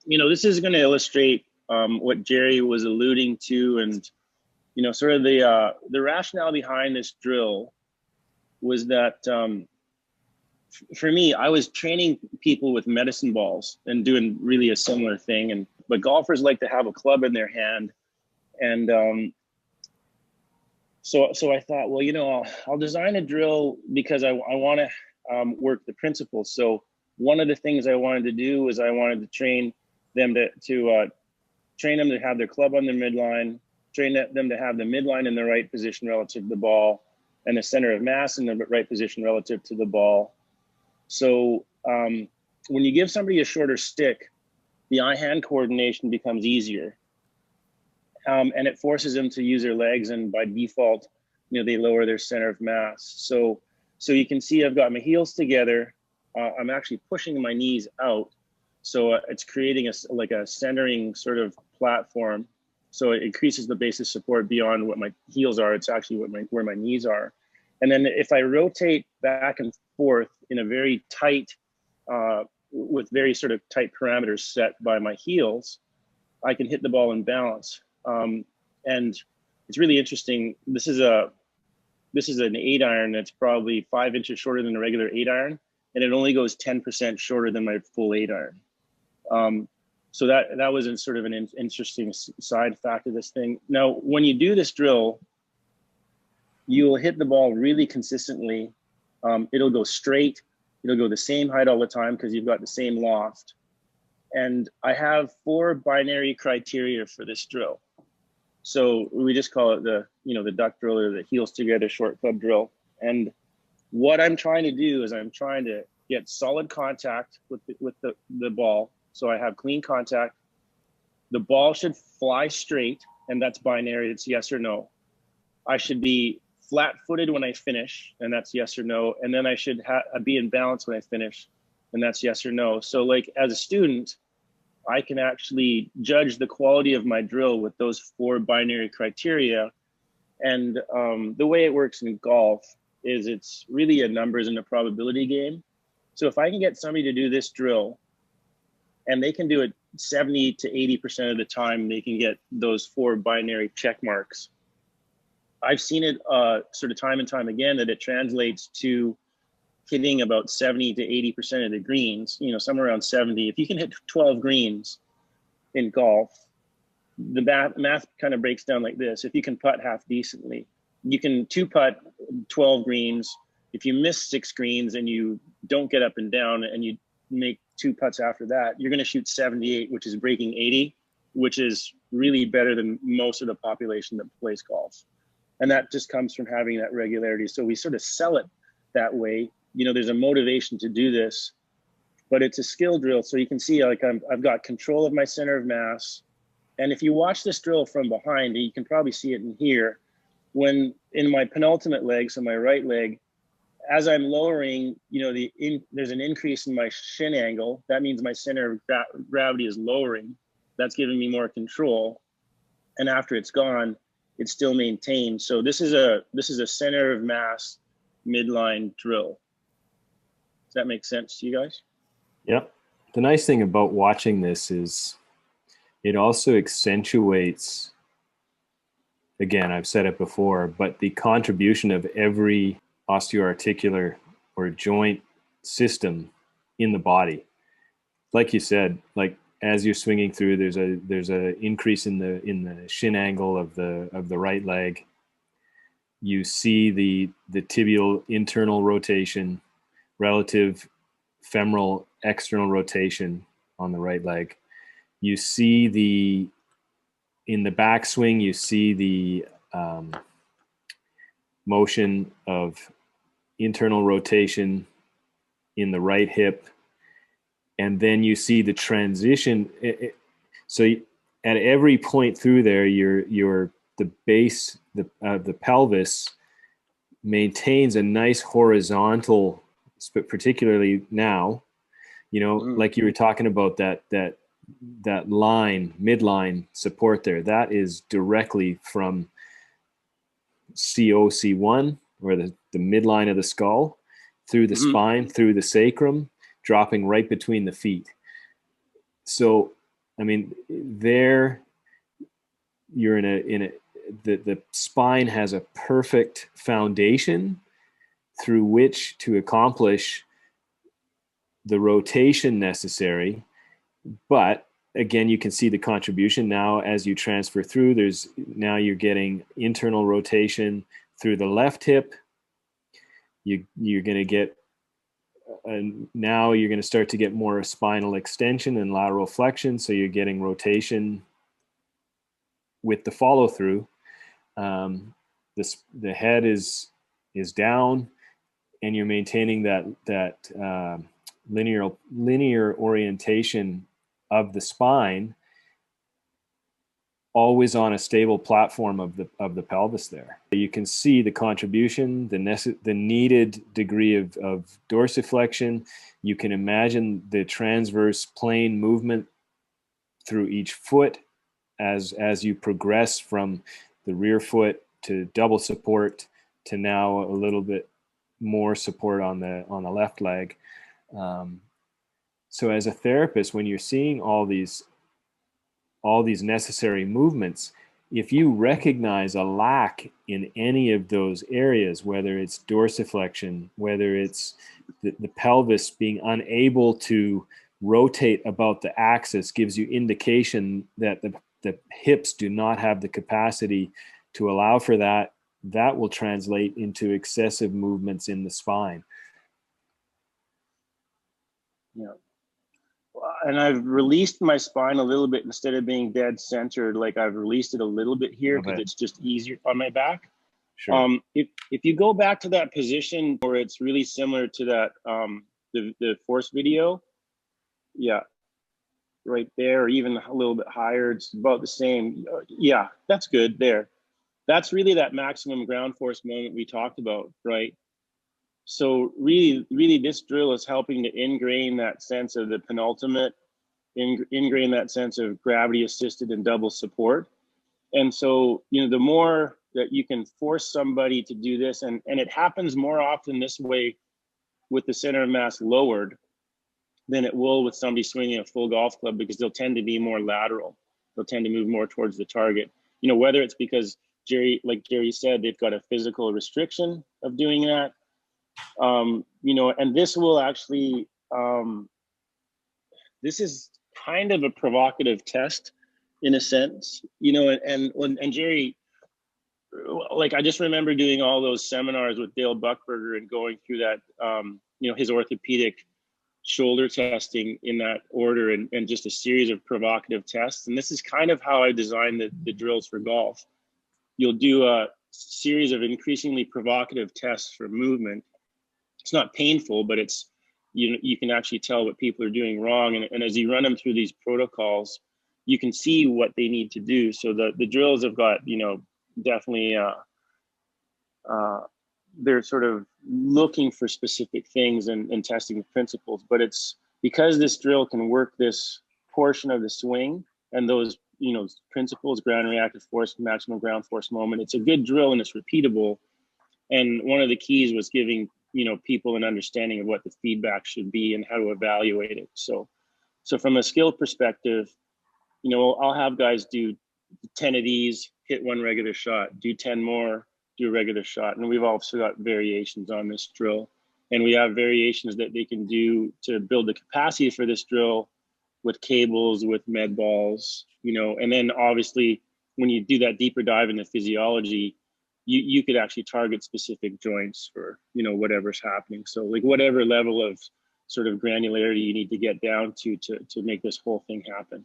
this is going to illustrate what Jerry was alluding to, and sort of the rationale behind this drill was that for me, I was training people with medicine balls and doing really a similar thing, but golfers like to have a club in their hand, and so I thought, well, I'll design a drill because I want to work the principles. So one of the things I wanted to do was I wanted to train them train them to have their club on their midline, train them to have the midline in the right position relative to the ball, and the center of mass in the right position relative to the ball. So when you give somebody a shorter stick, the eye-hand coordination becomes easier. And it forces them to use their legs, and by default, they lower their center of mass. So you can see I've got my heels together. I'm actually pushing my knees out. So it's creating a centering sort of platform. So it increases the base of support beyond what my heels are. It's actually where my knees are. And then if I rotate back and forth in a very tight, with very sort of tight parameters set by my heels, I can hit the ball in balance. And it's really interesting. This is an 8-iron that's probably 5 inches shorter than a regular 8-iron, and it only goes 10% shorter than my full 8-iron. So that was sort of an interesting side fact of this thing. Now, when you do this drill, you'll hit the ball really consistently. It'll go straight. It'll go the same height all the time because you've got the same loft. And I have 4 binary criteria for this drill. So we just call it the duck drill, or the heels together short club drill. And what I'm trying to do is I'm trying to get solid contact with the ball. So I have clean contact. The ball should fly straight, and that's binary. It's yes or no. I should be flat-footed when I finish, and that's yes or no. And then I should be in balance when I finish, and that's yes or no. So like as a student, I can actually judge the quality of my drill with those 4 binary criteria. And the way it works in golf is it's really a numbers and a probability game. So if I can get somebody to do this drill, and they can do it 70 to 80% of the time, they can get those 4 binary check marks. I've seen it sort of time and time again that it translates to hitting about 70 to 80% of the greens, somewhere around 70. If you can hit 12 greens in golf, the math kind of breaks down like this. If you can putt half decently, you can 2-putt 12 greens. If you miss 6 greens and you don't get up and down and you make 2 putts after that, you're going to shoot 78, which is breaking 80, which is really better than most of the population that plays golf. And that just comes from having that regularity. So we sort of sell it that way. There's a motivation to do this, but it's a skill drill. So you can see like I've got control of my center of mass. And if you watch this drill from behind, you can probably see it in here. When in my penultimate leg, so my right leg, as I'm lowering, there's an increase in my shin angle. That means my center of gravity is lowering. That's giving me more control. And after it's gone, it's still maintained. So this is a center of mass midline drill. Does that make sense to you guys? Yep. The nice thing about watching this is it also accentuates, again, I've said it before, but the contribution of every osteoarticular or joint system in the body. Like you said, like as you're swinging through, there's a increase in the shin angle of the right leg. You see the tibial internal rotation, relative femoral external rotation on the right leg. You see in the backswing, you see the motion of internal rotation in the right hip, and then you see the transition. So at every point through there, the base, the pelvis maintains a nice horizontal, particularly now, like you were talking about that line, midline support there. That is directly from COC1, or the midline of the skull, through the spine, through the sacrum, dropping right between the feet. So I mean, there you're the spine has a perfect foundation through which to accomplish the rotation necessary. But again, you can see the contribution now as you transfer through. Now you're getting internal rotation through the left hip. You're going to get, now you're going to start to get more spinal extension and lateral flexion. So you're getting rotation with the follow through. The head is down, and you're maintaining that linear orientation of the spine, always on a stable platform of the pelvis there. You can see the contribution, the needed degree of dorsiflexion. You can imagine the transverse plane movement through each foot as you progress from the rear foot to double support to now a little bit more support on the left leg. So as a therapist, when you're seeing all these necessary movements, if you recognize a lack in any of those areas, whether it's dorsiflexion, whether it's the pelvis being unable to rotate about the axis, gives you indication that the hips do not have the capacity to allow for that. That will translate into excessive movements in the spine. Yeah. And I've released my spine a little bit instead of being dead centered. Like I've released it a little bit here because it's just easier on my back. Sure. If you go back to that position where it's really similar to that the force video, yeah, right there, or even a little bit higher, it's about the same. Yeah, that's good there. That's really that maximum ground force moment we talked about, right? So really this drill is helping to ingrain that sense of the penultimate, ingrain that sense of gravity assisted and double support. And so, the more that you can force somebody to do this, and it happens more often this way with the center of mass lowered than it will with somebody swinging a full golf club, because they'll tend to be more lateral. They'll tend to move more towards the target. Whether it's because like Jerry said, they've got a physical restriction of doing that. And this will actually, this is kind of a provocative test in a sense, and Jerry, like I just remember doing all those seminars with Dale Buckberger and going through that, his orthopedic shoulder testing in that order, and just a series of provocative tests. And this is kind of how I designed the drills for golf. You'll do a series of increasingly provocative tests for movement. It's not painful, but it's, you can actually tell what people are doing wrong. And as you run them through these protocols, you can see what they need to do. So the drills have got, definitely, they're sort of looking for specific things and testing the principles. But it's because this drill can work this portion of the swing and those, principles, ground reactive force, maximum ground force moment. It's a good drill and it's repeatable. And one of the keys was giving, people an understanding of what the feedback should be and how to evaluate it. So from a skill perspective, I'll have guys do 10 of these, hit one regular shot, do 10 more, do a regular shot. And we've also got variations on this drill. And we have variations that they can do to build the capacity for this drill with cables, with med balls, and then obviously when you do that deeper dive into physiology, you could actually target specific joints for, whatever's happening. So like whatever level of sort of granularity you need to get down to make this whole thing happen.